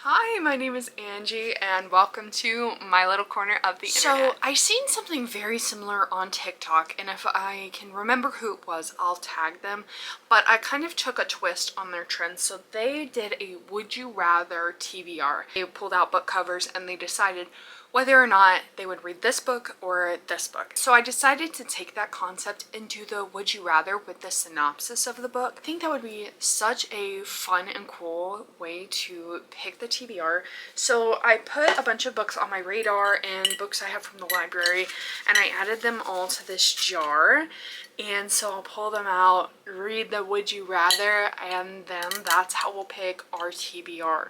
Hi, my name is Angie and welcome to my little corner of the internet. So I seen something very similar on TikTok, and if I can remember who it was, I'll tag them. But I kind of took a twist on their trend. So they did a would you rather TBR. They pulled out book covers and they decided whether or not they would read this book or this book. So I decided to take that concept and do the would you rather with the synopsis of the book. I think that would be such a fun and cool way to pick the TBR. So I put a bunch of books on my radar and books I have from the library, and I added them all to this jar. And so I'll pull them out, read the would you rather, and then that's how we'll pick our TBR.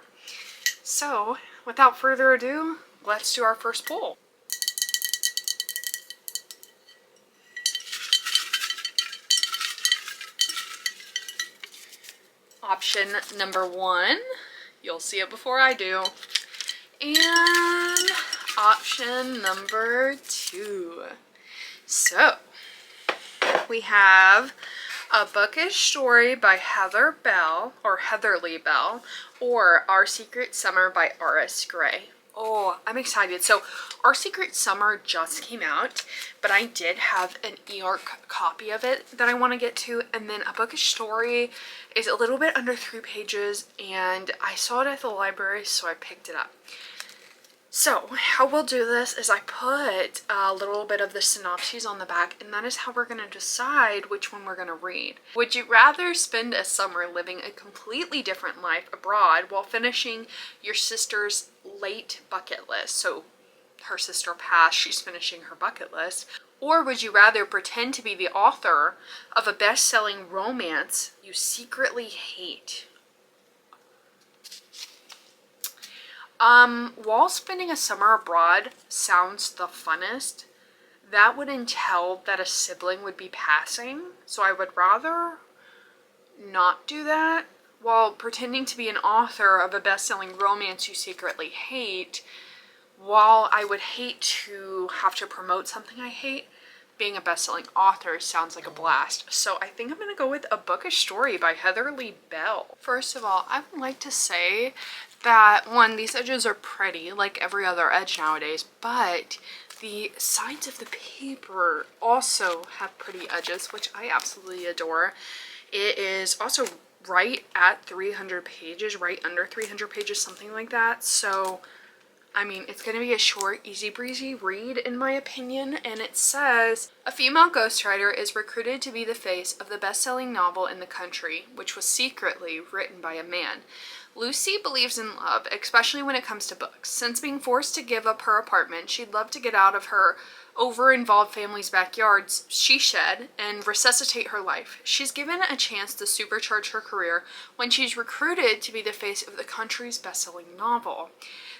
So without further ado, let's do our first poll. Option number 1, you'll see it before I do. And option number 2. So we have A Bookish Story by Heather Bell, or Heatherly Bell, or Our Secret Summer by R.S. Gray. Oh, I'm excited. So Our Secret Summer just came out, but I did have an e-arc copy of it that I want to get to, and then A Bookish Story is a little bit under 3 pages, and I saw it at the library, so I picked it up. So how we'll do this is I put a little bit of the synopses on the back, and that is how we're going to decide which one we're going to read. Would you rather spend a summer living a completely different life abroad while finishing your sister's late bucket list? So her sister passed, she's finishing her bucket list. Or would you rather pretend to be the author of a best-selling romance you secretly hate? While spending a summer abroad sounds the funnest, that would entail that a sibling would be passing, so I would rather not do that. While pretending to be an author of a best-selling romance you secretly hate, while I would hate to have to promote something I hate, being a best-selling author sounds like a blast. So I think I'm going to go with A Bookish Story by Heatherly Bell. First of all, I would like to say that, one, these edges are pretty, like every other edge nowadays, but the sides of the paper also have pretty edges, which I absolutely adore. It is also right at 300 pages, right under 300 pages, something like that. So I mean, it's going to be a short, easy breezy read in my opinion, and it says, a female ghostwriter is recruited to be the face of the best-selling novel in the country, which was secretly written by a man. Lucy believes in love, especially when it comes to books. Since being forced to give up her apartment, she'd love to get out of her over-involved family's backyards, she shed, and resuscitate her life. She's given a chance to supercharge her career when she's recruited to be the face of the country's best-selling novel.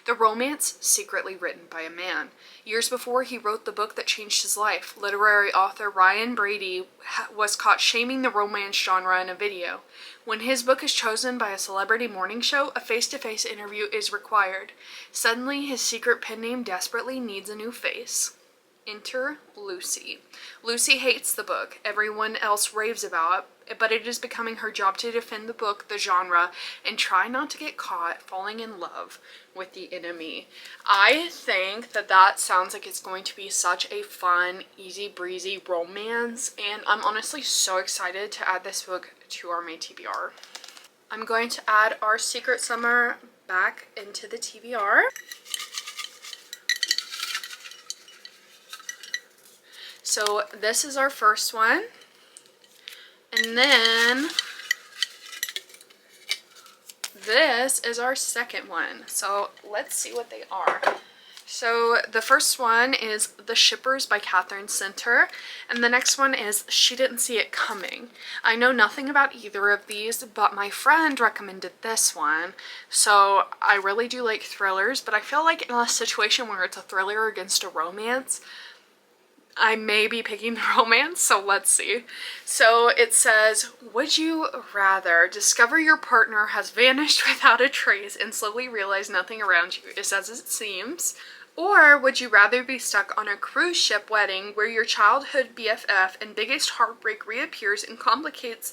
The romance, secretly written by a man. Years before he wrote the book that changed his life, literary author Ryan Brady was caught shaming the romance genre in a video. When his book is chosen by a celebrity morning show, a face-to-face interview is required. Suddenly, his secret pen name desperately needs a new face. Enter Lucy. Lucy hates the book. Everyone else raves about it, but it is becoming her job to defend the book, the genre, and try not to get caught falling in love with the enemy. I think that that sounds like it's going to be such a fun, easy breezy romance, and I'm honestly so excited to add this book to our May TBR. I'm going to add Our Secret Summer back into the TBR. So this is our first one, and then this is our second one. So let's see what they are. So the first one is The Shippers by Catherine Center, and the next one is She Didn't See It Coming. I know nothing about either of these, but my friend recommended this one, so I really do like thrillers, but I feel like in a situation where it's a thriller against a romance, I may be picking the romance, so let's see. So it says, would you rather discover your partner has vanished without a trace and slowly realize nothing around you is as it seems? Or would you rather be stuck on a cruise ship wedding where your childhood BFF and biggest heartbreak reappears and complicates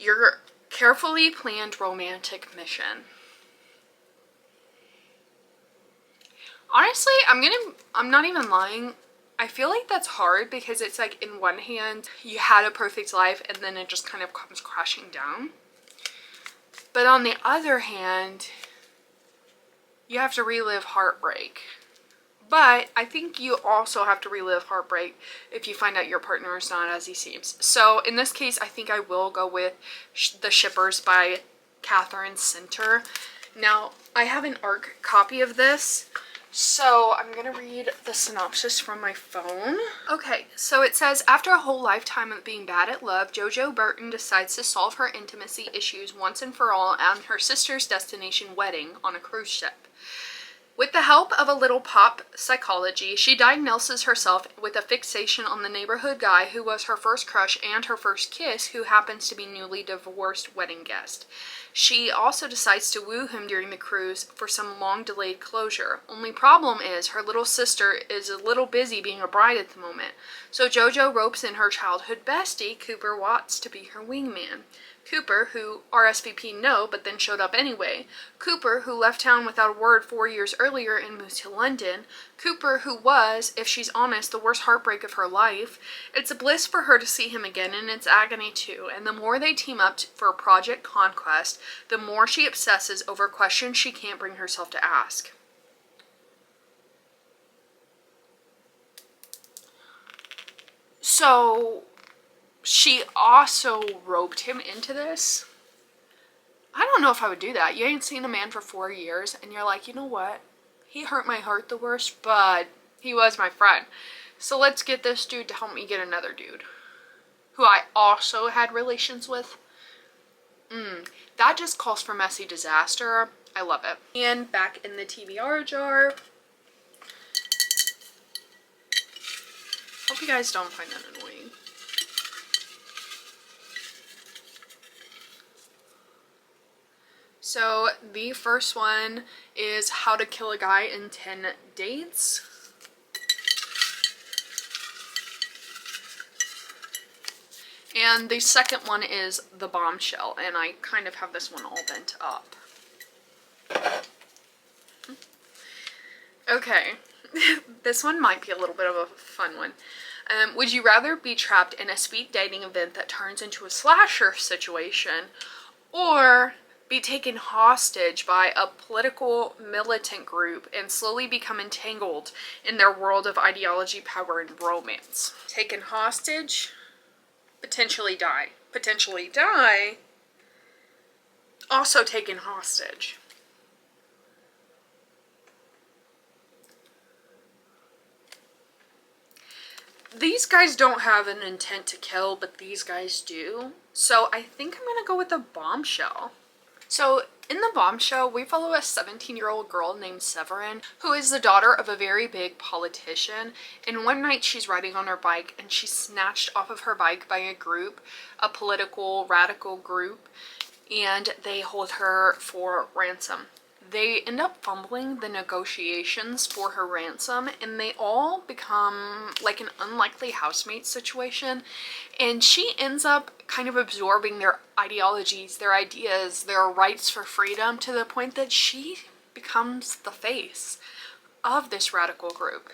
your carefully planned romantic mission? Honestly, I'm not even lying. I feel like that's hard because it's like in one hand, you had a perfect life and then it just kind of comes crashing down. But on the other hand, you have to relive heartbreak. But I think you also have to relive heartbreak if you find out your partner is not as he seems. So in this case, I think I will go with The Shippers by Catherine Center. Now, I have an ARC copy of this, so I'm going to read the synopsis from my phone. Okay, so it says, after a whole lifetime of being bad at love, JoJo Burton decides to solve her intimacy issues once and for all on her sister's destination wedding on a cruise ship. With the help of a little pop psychology, she diagnoses herself with a fixation on the neighborhood guy who was her first crush and her first kiss, who happens to be newly divorced wedding guest. She also decides to woo him during the cruise for some long-delayed closure. Only problem is her little sister is a little busy being a bride at the moment, so JoJo ropes in her childhood bestie, Cooper Watts, to be her wingman. Cooper, who RSVP no, but then showed up anyway. Cooper, who left town without a word 4 years earlier and moved to London. Cooper, who was, if she's honest, the worst heartbreak of her life. It's a bliss for her to see him again, and it's agony too. And the more they team up for Project Conquest, the more she obsesses over questions she can't bring herself to ask. So she also roped him into this. I don't know if I would do that. You ain't seen a man for 4 years and you're like, you know what? He hurt my heart the worst, but he was my friend. So let's get this dude to help me get another dude who I also had relations with. That just calls for messy disaster. I love it. And back in the TBR jar. Hope you guys don't find that annoying. So the first one is How to Kill a Guy in 10 Dates. And the second one is The Bombshell, and I kind of have this one all bent up. Okay, this one might be a little bit of a fun one. Would you rather be trapped in a speed dating event that turns into a slasher situation, or be taken hostage by a political militant group and slowly become entangled in their world of ideology, power, and romance? Taken hostage, potentially die. Potentially die, also taken hostage. These guys don't have an intent to kill, but these guys do. So I think I'm gonna go with The Bombshell. So in The Bombshell, we follow a 17-year-old girl named Severin, who is the daughter of a very big politician. And one night she's riding on her bike and she's snatched off of her bike by a group, a political radical group, and they hold her for ransom. They end up fumbling the negotiations for her ransom, and they all become like an unlikely housemate situation, and she ends up kind of absorbing their ideologies, their ideas, their rights for freedom, to the point that she becomes the face of this radical group.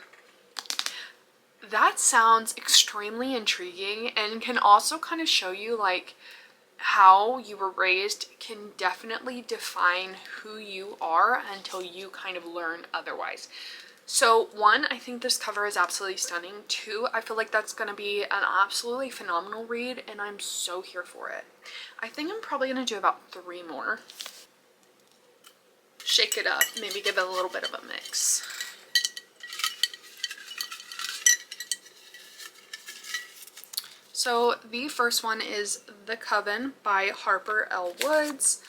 That sounds extremely intriguing and can also kind of show you like how you were raised can definitely define who you are until you kind of learn otherwise. So 1, I think this cover is absolutely stunning. 2, I feel like that's going to be an absolutely phenomenal read, and I'm so here for it. I think I'm probably going to do about 3 more. Shake it up, maybe give it a little bit of a mix. So the first one is The Coven by Harper L. Woods.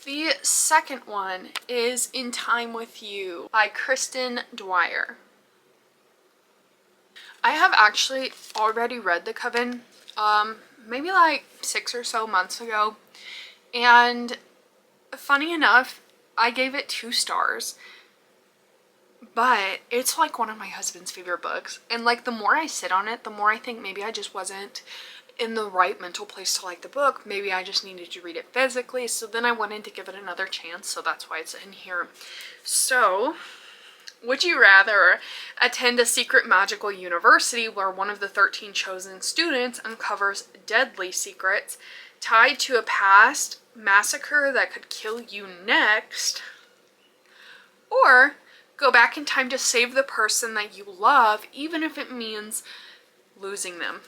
The second one is In Time with You by Kristen Dwyer. I have actually already read The Coven, maybe like 6 or so months ago, and funny enough, I gave it 2 stars. But it's like one of my husband's favorite books, and like the more I sit on it, the more I think maybe I just wasn't in the right mental place to like the book. Maybe I just needed to read it physically, so then I wanted to give it another chance, so that's why it's in here. So, would you rather attend a secret magical university where one of the 13 chosen students uncovers deadly secrets tied to a past massacre that could kill you next, or go back in time to save the person that you love, even if it means losing them?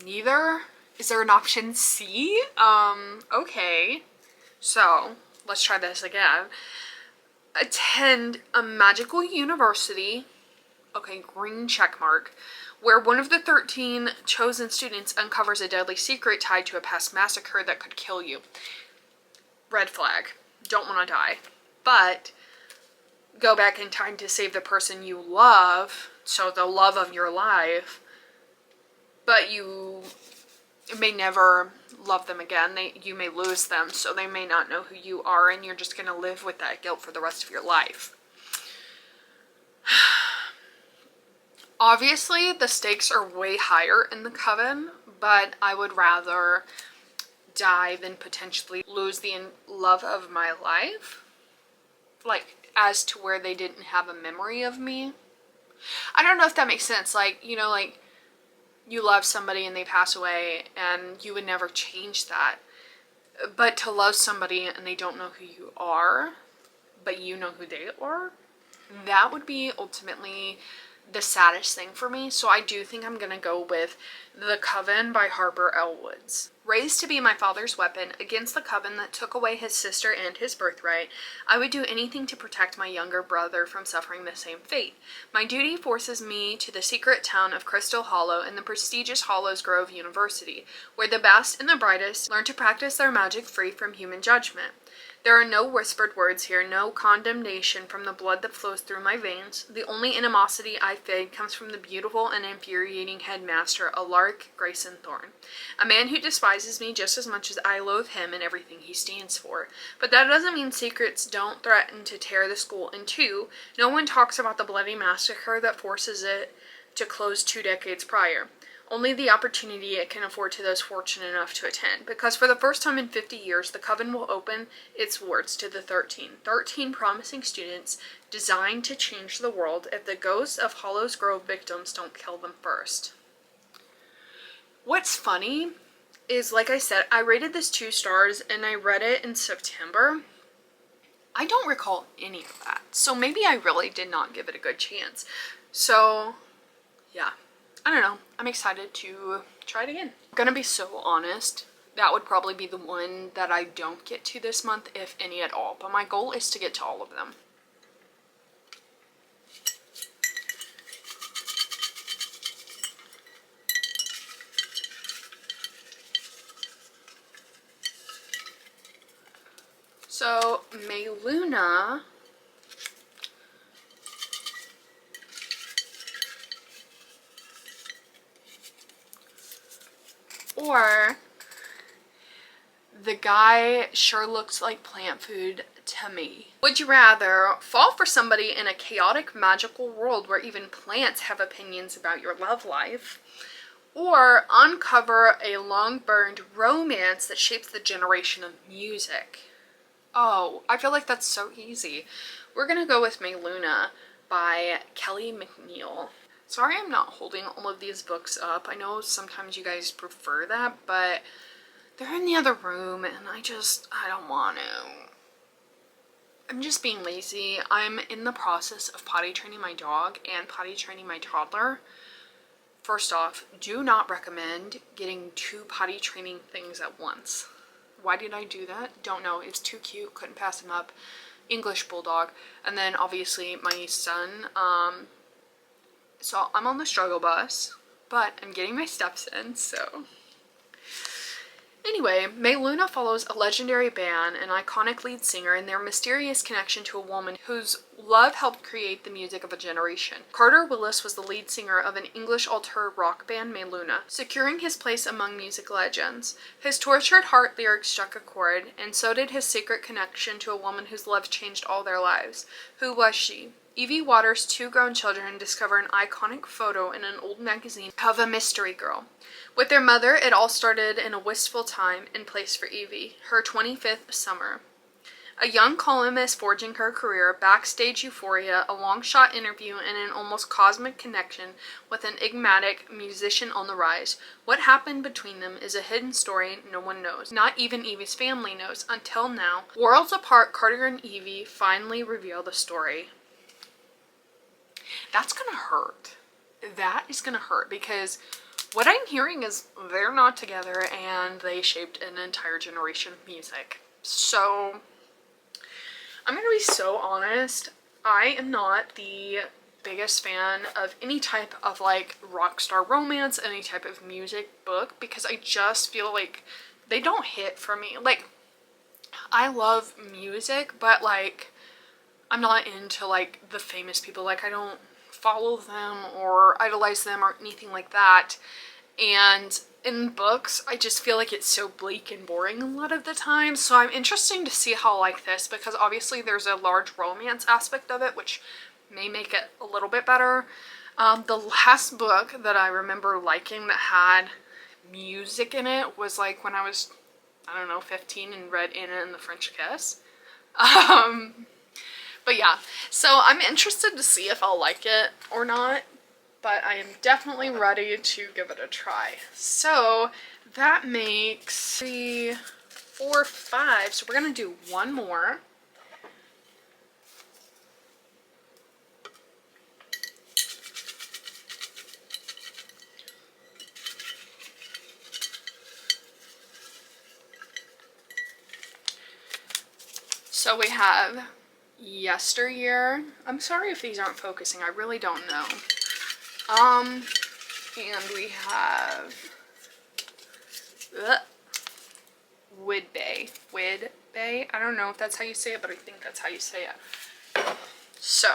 Neither. Is there an option C? Okay. So, let's try this again. Attend a magical university, okay, green check mark, where one of the 13 chosen students uncovers a deadly secret tied to a past massacre that could kill you. Red flag. Don't want to die. But go back in time to save the person you love, so the love of your life, but you may never love them again. You may lose them, so they may not know who you are, and you're just going to live with that guilt for the rest of your life. Obviously, the stakes are way higher in the coven, but I would rather die than potentially lose the love of my life. Like, as to where they didn't have a memory of me. I don't know if that makes sense. Like, you know, like, you love somebody and they pass away and you would never change that. But to love somebody and they don't know who you are, but you know who they are, that would be ultimately the saddest thing for me. So I do think I'm gonna go with The Coven by Harper L. Woods. Raised to be my father's weapon against the coven that took away his sister and his birthright, I would do anything to protect my younger brother from suffering the same fate. My duty forces me to the secret town of Crystal Hollow and the prestigious Hollows Grove University, where the best and the brightest learn to practice their magic free from human judgment. There are no whispered words here, no condemnation from the blood that flows through my veins. The only animosity I fade comes from the beautiful and infuriating headmaster, Alaric Grayson Thorne, a man who despises me just as much as I loathe him and everything he stands for. But that doesn't mean secrets don't threaten to tear the school in two. No one talks about the bloody massacre that forces it to close 2 decades prior. Only the opportunity it can afford to those fortunate enough to attend, because for the first time in 50 years, the coven will open its doors to the 13 promising students designed to change the world if the ghosts of Hollows Grove victims don't kill them first. What's funny is, like I said, I rated this 2 stars and I read it in September. I don't recall any of that, so maybe I really did not give it a good chance. So, yeah. I don't know. I'm excited to try it again. I'm gonna be so honest. That would probably be the one that I don't get to this month, if any at all. But my goal is to get to all of them. So, May Luna or The Guy Sure Looks Like Plant Food to Me. Would you rather fall for somebody in a chaotic magical world where even plants have opinions about your love life, or uncover a long-burned romance that shapes the generation of music? Oh, I feel like that's so easy. We're gonna go with May Luna by Kelly McNeil. Sorry I'm not holding all of these books up. I know sometimes you guys prefer that, but they're in the other room and I don't want to. I'm just being lazy. I'm in the process of potty training my dog and potty training my toddler. First off, do not recommend getting 2 potty training things at once. Why did I do that? Don't know. It's too cute. Couldn't pass him up. English bulldog. And then obviously my son. So I'm on the struggle bus, but I'm getting my steps in, so. Anyway, May Luna follows a legendary band, an iconic lead singer, and their mysterious connection to a woman whose love helped create the music of a generation. Carter Willis was the lead singer of an English alter rock band, May Luna, securing his place among music legends. His tortured heart lyrics struck a chord, and so did his secret connection to a woman whose love changed all their lives. Who was she? Evie Waters' two grown children discover an iconic photo in an old magazine of a mystery girl. With their mother, it all started in a wistful time and place for Evie, her 25th summer. A young columnist forging her career, backstage euphoria, a long-shot interview, and an almost cosmic connection with an enigmatic musician on the rise. What happened between them is a hidden story no one knows. Not even Evie's family knows. Until now, worlds apart, Carter and Evie finally reveal the story. That's gonna hurt. That is gonna hurt because what I'm hearing is they're not together and they shaped an entire generation of music. So I'm gonna be so honest, I am not the biggest fan of any type of like rock star romance, any type of music book, because I just feel like they don't hit for me. Like, I love music, but like I'm not into like the famous people. Like, I don't follow them or idolize them or anything like that. And in books, I just feel like it's so bleak and boring a lot of the time. So I'm interested to see how I like this, because obviously there's a large romance aspect of it, which may make it a little bit better. The last book that I remember liking that had music in it was like when I was, I don't know, 15 and read Anna and the French Kiss. But yeah, so I'm interested to see if I'll like it or not. But I am definitely ready to give it a try. So that makes 3, 4, 5. So we're gonna do one more. So we have Yesteryear. I'm sorry if these aren't focusing. I really don't know. And we have Widbay. Widbay. I don't know if that's how you say it, but I think that's how you say it. So,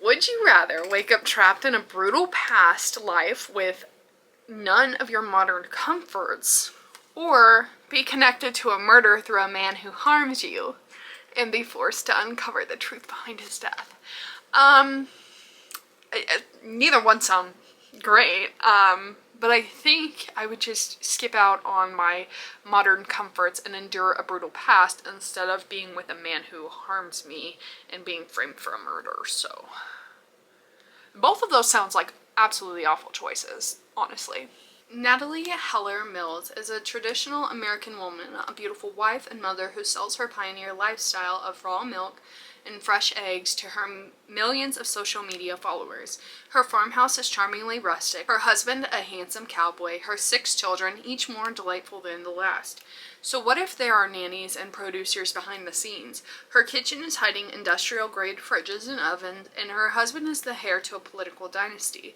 would you rather wake up trapped in a brutal past life with none of your modern comforts, or be connected to a murder through a man who harms you and be forced to uncover the truth behind his death? Neither one sound great, but I think I would just skip out on my modern comforts and endure a brutal past instead of being with a man who harms me and being framed for a murder. So both of those sounds like absolutely awful choices, honestly. Natalie Heller Mills is a traditional American woman, a beautiful wife and mother who sells her pioneer lifestyle of raw milk and fresh eggs to her millions of social media followers. Her farmhouse is charmingly rustic, her husband a handsome cowboy, her 6 children, each more delightful than the last. So what if there are nannies and producers behind the scenes? Her kitchen is hiding industrial-grade fridges and ovens, and her husband is the heir to a political dynasty.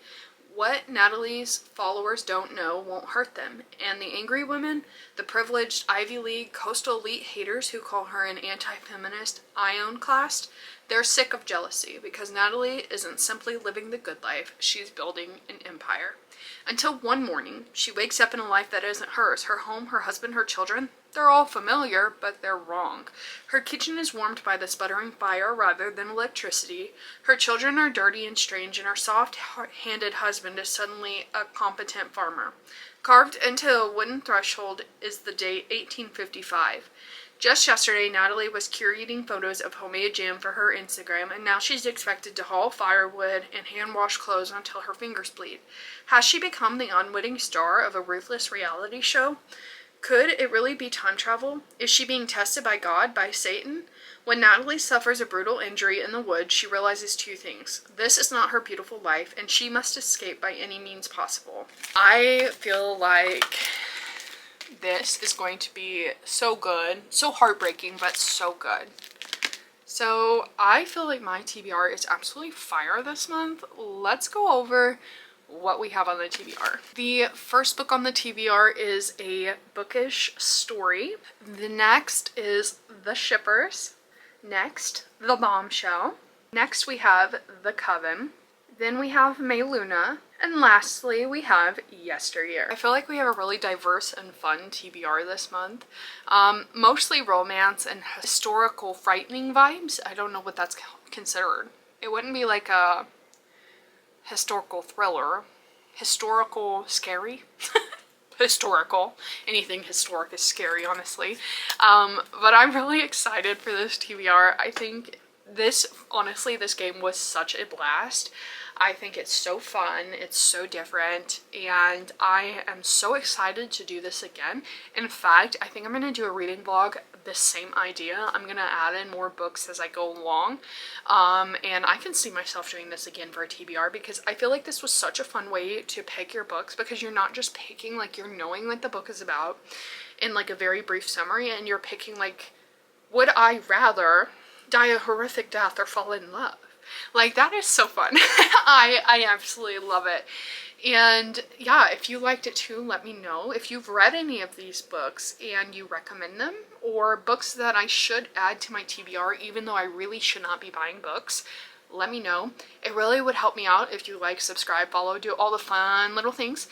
What Natalie's followers don't know won't hurt them, and the angry women, the privileged Ivy League coastal elite haters who call her an anti-feminist iconoclast, they're sick of jealousy because Natalie isn't simply living the good life, she's building an empire. Until one morning, she wakes up in a life that isn't hers. Her home, her husband, her children, they're all familiar, but they're wrong. Her kitchen is warmed by the sputtering fire rather than electricity. Her children are dirty and strange, and her soft-handed husband is suddenly a competent farmer. Carved into a wooden threshold is the date 1855. Just yesterday, Natalie was curating photos of homemade jam for her Instagram, and now she's expected to haul firewood and hand-wash clothes until her fingers bleed. Has she become the unwitting star of a ruthless reality show? Could it really be time travel? Is she being tested by God, by Satan? When Natalie suffers a brutal injury in the woods, she realizes 2 things. This is not her beautiful life, and she must escape by any means possible. I feel like this is going to be so good. So heartbreaking, but so good. So I feel like my TBR is absolutely fire this month. Let's go over what we have on the TBR. The first book on the TBR is a Bookish story. The next is The Shippers. Next, The Bombshell. Next we have The Coven. Then we have May Luna. And lastly, we have Yesteryear. I feel like we have a really diverse and fun TBR this month. Mostly romance and historical frightening vibes. I don't know what that's considered. It wouldn't be like a historical thriller. Historical scary. Historical. Anything historic is scary, honestly. But I'm really excited for this TBR. I think honestly, this game was such a blast. I think it's so fun, it's so different, and I am so excited to do this again. In fact, I think I'm going to do a reading vlog, the same idea. I'm going to add in more books as I go along, and I can see myself doing this again for a TBR because I feel like this was such a fun way to pick your books, because you're not just picking, like, you're knowing what the book is about in like a very brief summary, and you're picking like, would I rather die a horrific death or fall in love? Like, that is so fun. I absolutely love it. And yeah, if you liked it too, let me know. If you've read any of these books and you recommend them, or books that I should add to my TBR even though I really should not be buying books, let me know. It really would help me out if you like, subscribe, follow, do all the fun little things.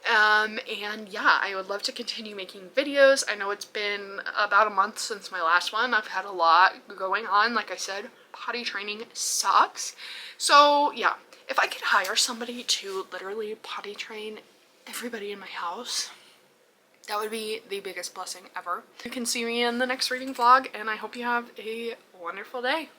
And yeah, I would love to continue making videos. I know it's been about a month since my last one. I've had a lot going on. Like I said, potty training sucks. So yeah, if I could hire somebody to literally potty train everybody in my house, that would be the biggest blessing ever. You can see me in the next reading vlog, and I hope you have a wonderful day.